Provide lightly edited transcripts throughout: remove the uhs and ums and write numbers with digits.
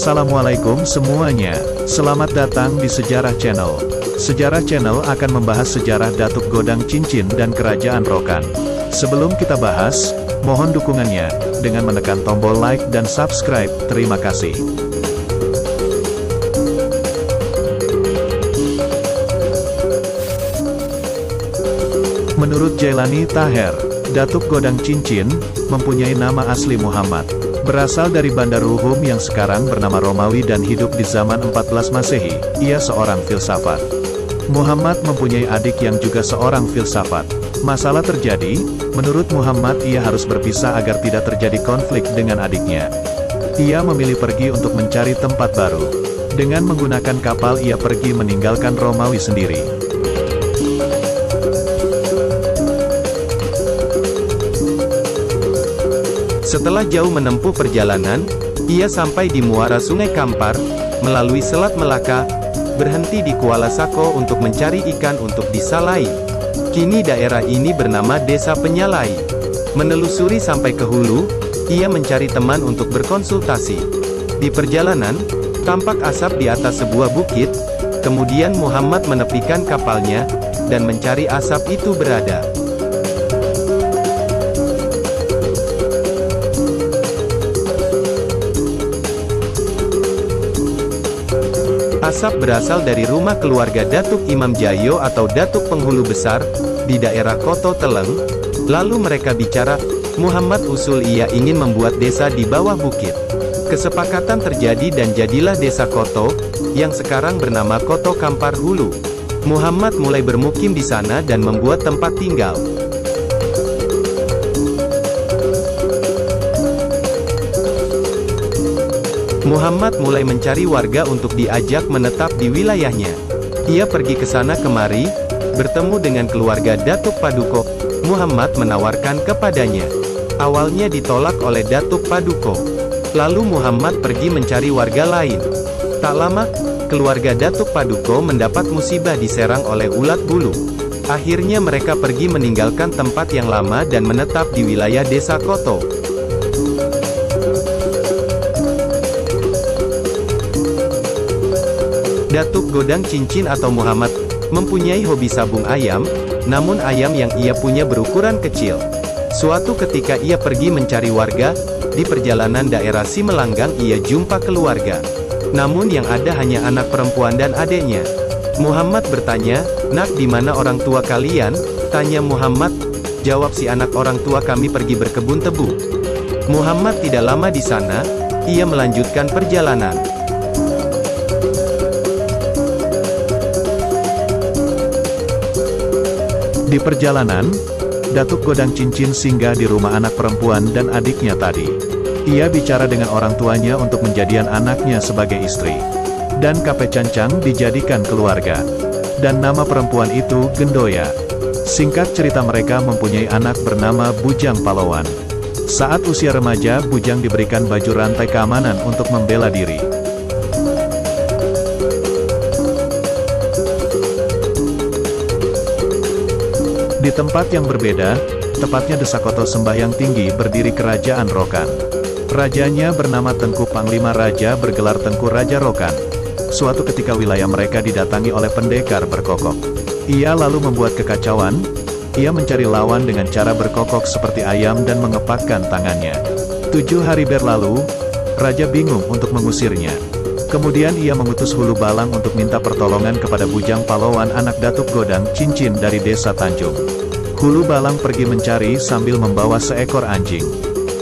Assalamualaikum semuanya, selamat datang di Sejarah Channel. Sejarah Channel akan membahas sejarah Datuk Godang Cincin dan Kerajaan Rokan. Sebelum kita bahas, mohon dukungannya, dengan menekan tombol like dan subscribe, terima kasih. Menurut Jailani Taher, Datuk Godang Cincin mempunyai nama asli Muhammad. Berasal dari Bandar Ruhum yang sekarang bernama Romawi dan hidup di zaman 14 Masehi, ia seorang filsafat. Muhammad mempunyai adik yang juga seorang filsafat. Masalah terjadi, menurut Muhammad ia harus berpisah agar tidak terjadi konflik dengan adiknya. Ia memilih pergi untuk mencari tempat baru. Dengan menggunakan kapal ia pergi meninggalkan Romawi sendiri. Setelah jauh menempuh perjalanan, ia sampai di muara Sungai Kampar, melalui Selat Melaka, berhenti di Kuala Sako untuk mencari ikan untuk disalai. Kini daerah ini bernama Desa Penyalai. Menelusuri sampai ke hulu, ia mencari teman untuk berkonsultasi. Di perjalanan, tampak asap di atas sebuah bukit, kemudian Muhammad menepikan kapalnya, dan mencari asap itu berada. Asap berasal dari rumah keluarga Datuk Imam Jayo atau Datuk Penghulu Besar, di daerah Koto Teleng. Lalu mereka bicara, Muhammad usul ia ingin membuat desa di bawah bukit. Kesepakatan terjadi dan jadilah desa Koto, yang sekarang bernama Koto Kampar Hulu. Muhammad mulai bermukim di sana dan membuat tempat tinggal. Muhammad mulai mencari warga untuk diajak menetap di wilayahnya. Ia pergi ke sana kemari, bertemu dengan keluarga Datuk Paduko. Muhammad menawarkan kepadanya. Awalnya ditolak oleh Datuk Paduko. Lalu Muhammad pergi mencari warga lain. Tak lama, keluarga Datuk Paduko mendapat musibah diserang oleh ulat bulu. Akhirnya mereka pergi meninggalkan tempat yang lama dan menetap di wilayah Desa Koto. Datuk Godang Cincin atau Muhammad mempunyai hobi sabung ayam, namun ayam yang ia punya berukuran kecil. Suatu ketika ia pergi mencari warga, di perjalanan daerah Simelanggang ia jumpa keluarga. Namun yang ada hanya anak perempuan dan adiknya. Muhammad bertanya, "Nak, di mana orang tua kalian?" tanya Muhammad. Jawab si anak, "Orang tua kami pergi berkebun tebu." Muhammad tidak lama di sana, ia melanjutkan perjalanan. Di perjalanan, Datuk Godang Cincin singgah di rumah anak perempuan dan adiknya tadi. Ia bicara dengan orang tuanya untuk menjadikan anaknya sebagai istri. Dan Kape Cancang dijadikan keluarga. Dan nama perempuan itu Gendoya. Singkat cerita mereka mempunyai anak bernama Bujang Palawan. Saat usia remaja, Bujang diberikan baju rantai keamanan untuk membela diri. Di tempat yang berbeda, tepatnya Desa Koto Sembahyang Tinggi berdiri Kerajaan Rokan. Rajanya bernama Tengku Panglima Raja bergelar Tengku Raja Rokan. Suatu ketika wilayah mereka didatangi oleh pendekar berkokok. Ia lalu membuat kekacauan, ia mencari lawan dengan cara berkokok seperti ayam dan mengepakkan tangannya. 7 hari berlalu, Raja bingung untuk mengusirnya. Kemudian ia mengutus Hulu Balang untuk minta pertolongan kepada Bujang Palawan anak Datuk Godang Cincin dari Desa Tanjung. Hulu Balang pergi mencari sambil membawa seekor anjing.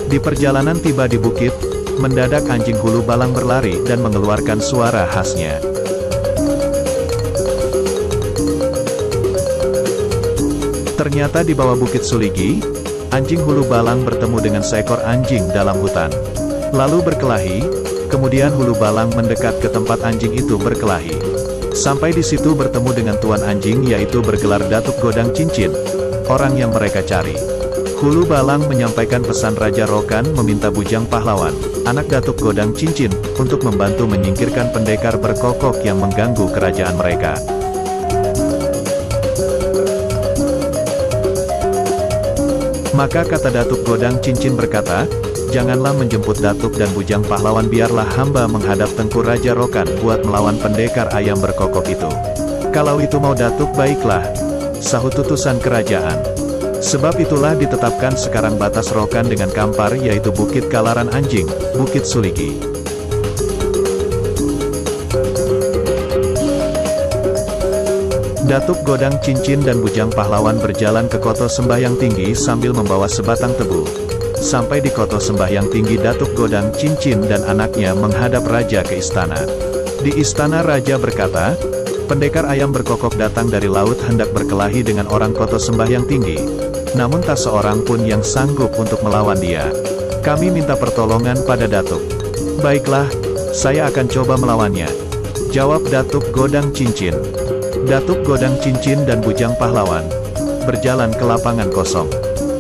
Di perjalanan tiba di bukit, mendadak anjing Hulu Balang berlari dan mengeluarkan suara khasnya. Ternyata di bawah Bukit Suligi, anjing Hulu Balang bertemu dengan seekor anjing dalam hutan. Lalu berkelahi. Kemudian Hulu Balang mendekat ke tempat anjing itu berkelahi. Sampai di situ bertemu dengan tuan anjing yaitu bergelar Datuk Godang Cincin, orang yang mereka cari. Hulu Balang menyampaikan pesan Raja Rokan meminta Bujang Pahlawan, anak Datuk Godang Cincin, untuk membantu menyingkirkan pendekar berkokok yang mengganggu kerajaan mereka. Maka kata Datuk Godang Cincin berkata, janganlah menjemput Datuk dan Bujang Pahlawan, biarlah hamba menghadap Tengku Raja Rokan buat melawan pendekar ayam berkokok itu. Kalau itu mau Datuk, baiklah, sahut utusan kerajaan. Sebab itulah ditetapkan sekarang batas Rokan dengan Kampar, yaitu Bukit Kalaran Anjing, Bukit Suligi. Datuk Godang Cincin dan Bujang Pahlawan berjalan ke Koto Sembahyang Tinggi sambil membawa sebatang tebu. Sampai di Koto Sembahyang Tinggi, Datuk Godang Cincin dan anaknya menghadap Raja ke istana. Di istana, Raja berkata, pendekar ayam berkokok datang dari laut hendak berkelahi dengan orang Koto Sembahyang Tinggi. Namun tak seorang pun yang sanggup untuk melawan dia. Kami minta pertolongan pada Datuk. Baiklah, saya akan coba melawannya, jawab Datuk Godang Cincin. Datuk Godang Cincin dan Bujang Pahlawan berjalan ke lapangan kosong,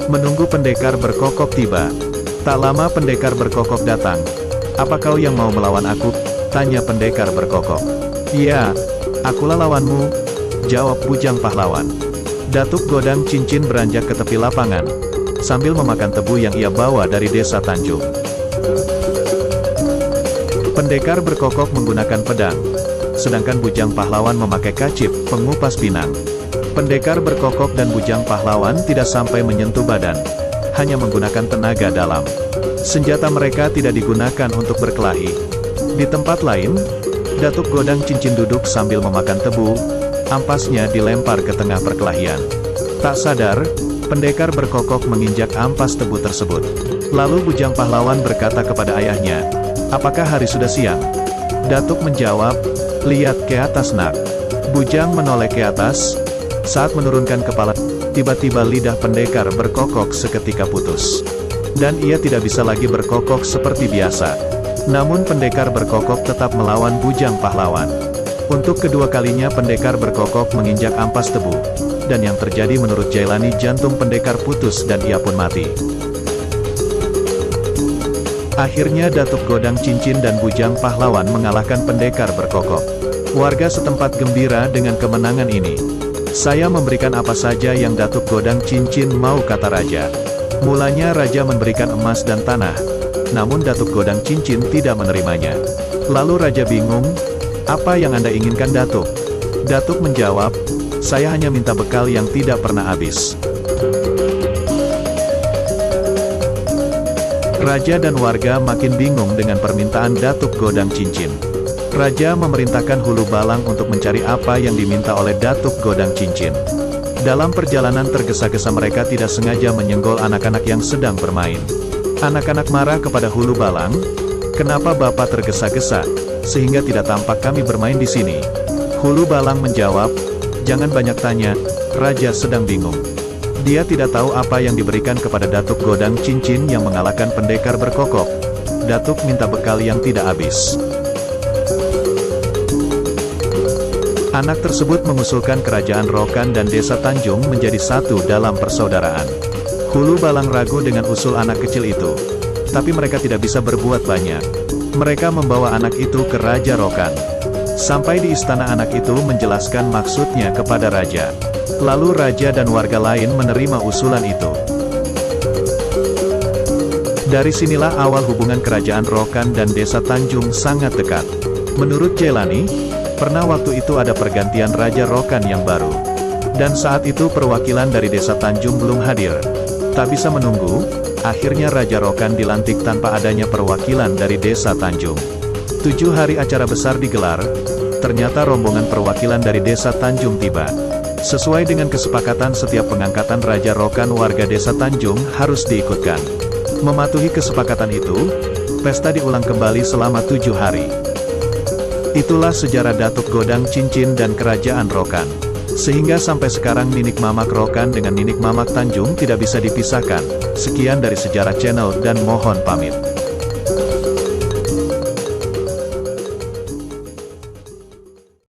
menunggu pendekar berkokok tiba. Tak lama pendekar berkokok datang. "Apa kau yang mau melawan aku?" tanya pendekar berkokok. "Iya, akulah lawanmu," jawab Bujang Pahlawan. Datuk Godang Cincin beranjak ke tepi lapangan, sambil memakan tebu yang ia bawa dari desa Tanjung. Pendekar berkokok menggunakan pedang, sedangkan Bujang Pahlawan memakai kacip, pengupas pinang. Pendekar berkokok dan Bujang Pahlawan tidak sampai menyentuh badan, hanya menggunakan tenaga dalam. Senjata mereka tidak digunakan untuk berkelahi. Di tempat lain, Datuk Godang Cincin duduk sambil memakan tebu, ampasnya dilempar ke tengah perkelahian. Tak sadar, pendekar berkokok menginjak ampas tebu tersebut. Lalu Bujang Pahlawan berkata kepada ayahnya, "Apakah hari sudah siang?" Datuk menjawab, "Lihat ke atas, nak." Bujang menoleh ke atas. Saat menurunkan kepala, tiba-tiba lidah pendekar berkokok seketika putus. Dan ia tidak bisa lagi berkokok seperti biasa. Namun pendekar berkokok tetap melawan Bujang Pahlawan. Untuk kedua kalinya pendekar berkokok menginjak ampas tebu. Dan yang terjadi menurut Jailani, jantung pendekar putus dan ia pun mati. Akhirnya Datuk Godang Cincin dan Bujang Pahlawan mengalahkan pendekar berkokok. Warga setempat gembira dengan kemenangan ini. "Saya memberikan apa saja yang Datuk Godang Cincin mau," kata Raja. Mulanya Raja memberikan emas dan tanah, namun Datuk Godang Cincin tidak menerimanya. Lalu Raja bingung, "Apa yang Anda inginkan, Datuk?" Datuk menjawab, "Saya hanya minta bekal yang tidak pernah habis." Raja dan warga makin bingung dengan permintaan Datuk Godang Cincin. Raja memerintahkan Hulu Balang untuk mencari apa yang diminta oleh Datuk Godang Cincin. Dalam perjalanan tergesa-gesa mereka tidak sengaja menyenggol anak-anak yang sedang bermain. Anak-anak marah kepada Hulu Balang, "Kenapa Bapak tergesa-gesa, sehingga tidak tampak kami bermain di sini?" Hulu Balang menjawab, "Jangan banyak tanya, Raja sedang bingung." Dia tidak tahu apa yang diberikan kepada Datuk Godang Cincin yang mengalahkan pendekar berkokok. Datuk minta bekal yang tidak habis. Anak tersebut mengusulkan kerajaan Rokan dan desa Tanjung menjadi satu dalam persaudaraan. Hulu Balang ragu dengan usul anak kecil itu. Tapi mereka tidak bisa berbuat banyak. Mereka membawa anak itu ke Raja Rokan. Sampai di istana, anak itu menjelaskan maksudnya kepada Raja. Lalu Raja dan warga lain menerima usulan itu. Dari sinilah awal hubungan kerajaan Rokan dan desa Tanjung sangat dekat. Menurut Jailani, pernah waktu itu ada pergantian Raja Rokan yang baru. Dan saat itu perwakilan dari desa Tanjung belum hadir. Tak bisa menunggu, akhirnya Raja Rokan dilantik tanpa adanya perwakilan dari desa Tanjung. 7 hari acara besar digelar. Ternyata rombongan perwakilan dari desa Tanjung tiba. Sesuai dengan kesepakatan, setiap pengangkatan Raja Rokan warga desa Tanjung harus diikutkan. Mematuhi kesepakatan itu, pesta diulang kembali selama 7 hari. Itulah sejarah Datuk Godang Cincin dan Kerajaan Rokan. Sehingga sampai sekarang Ninik Mamak Rokan dengan Ninik Mamak Tanjung tidak bisa dipisahkan. Sekian dari Sejarah Channel dan mohon pamit.